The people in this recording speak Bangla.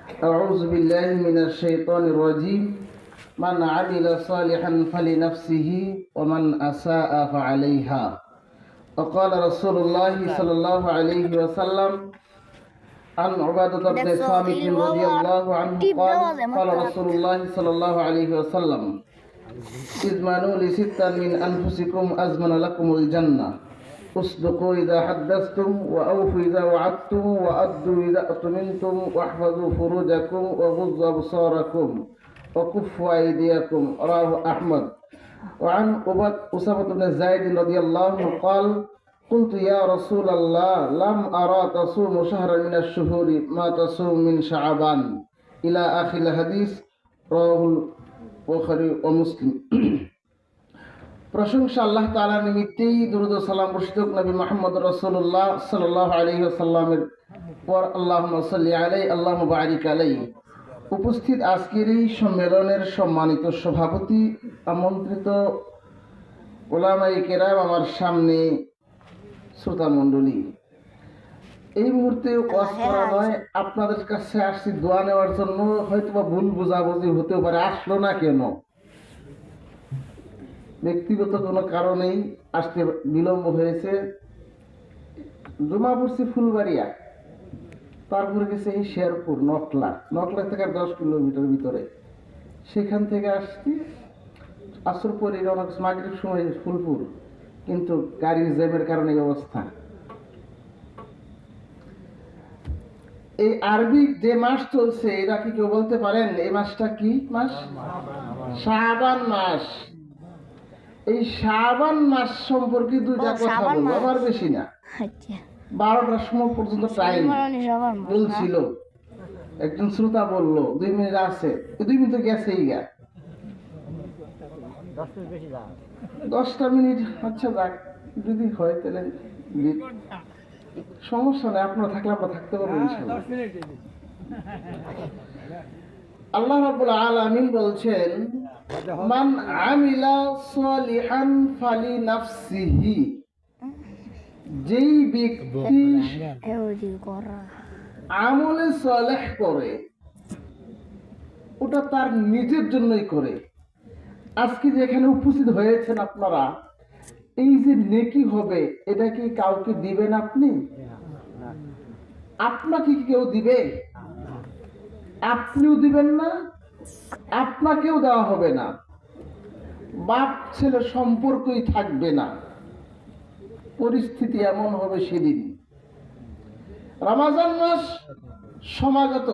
أعوذ بالله من الشيطان الرجيم من عمل صالحا فلنفسه ومن أساء فعليها وقال رسول الله صلى الله عليه وسلم عن عبادة بن صامت رضي الله عنه قال رسول الله صلى الله عليه وسلم اضمنوا لستا من أنفسكم أزمن لكم الجنة اصدقوا إذا حدثتم وأوفوا إذا وعدتم وأدوا إذا أؤتمنتم واحفظوا فروجكم وغضوا أبصاركم وكفوا أيديكم رواه أحمد. وعن أسامة بن زيد رضي الله عنه قال قلت يا رسول الله لم أرى تصوم شهرا من الشهور ما تصوم من شعبان إلى آخر الحديث رواه البخاري ومسلم. প্রশংসা আল্লাহ তাআলার নিমিত্তেই, দুরূদ ও সালাম বর্ষিত নবী মুহাম্মদ রাসূলুল্লাহ সাল্লাল্লাহু আলাইহি ওয়াসাল্লামের পর আল্লাহুম্মা সাল্লি আলাইহি আল্লাহুম্মা বারিক আলাইহি। উপস্থিত আজকের এই সম্মেলনের সম্মানিত সভাপতি, আমন্ত্রিত উলামায়ে কেরাম, আমার সামনে শ্রোতা মণ্ডলী, এই মুহূর্তে ওয়াজ করা নয়, আপনাদের কাছে আসছি দোয়া নেওয়ার জন্য। হয়তোবা ভুল বোঝাবুঝি হতেও পারে, আসলো না কেন, ব্যক্তিগত কোনো কারণেই আসতে বিলম্ব হয়েছে। জমা পড়ছি ফুলবাড়িয়া, তারপরে গেছে এই শেরপুর, নকলা থেকে 10 কিলোমিটার ভিতরে, সেখান থেকে আসছি আসর পরে রওনা করছি মাগরিব সময় ফুলপুর, কিন্তু গাড়ির জ্যামের কারণে এই অবস্থা। এই আরবি যে মাস চলছে, এটা কি কেউ বলতে পারেন এই মাসটা কি মাস? শাবান মাস। এই শাবান মাস সম্পর্কে দুইটা কথা বলবো, আমার বেশি না। 12টার সময় পর্যন্ত টাইম বলছিল, একজন শ্রোতা বলল 2 মিনিট আছে, 2 মিনিট গেছেই গা, 10টা মিনিট। আচ্ছা যাক, যদি হয় তাহলে সমস্যা নেই, আপনারা থাকলে আমরা থাকতে পারবো ইনশাআল্লাহ। আল্লাহ রাব্বুল আলামিন বলছেন মান আমিলা সালিহান ফালিনাফসিহি, যেই ব্যক্তি আমলে সালেহ করে ওটা তার নিজের জন্যই করে। আজকে যেখানে উপস্থিত হয়েছেন আপনারা, এই যে নেকি হবে, এটা কি কাউকে দিবেন আপনি? আপনাকে কি কেউ দিবে? আপনিও দিবেন না, আপনাকেও দেওয়া হবে না, বাপ ছেলে সম্পর্কই থাকবে না। পরিস্থিতি এমন হবে সেদিন। রমজান মাস সমাগত।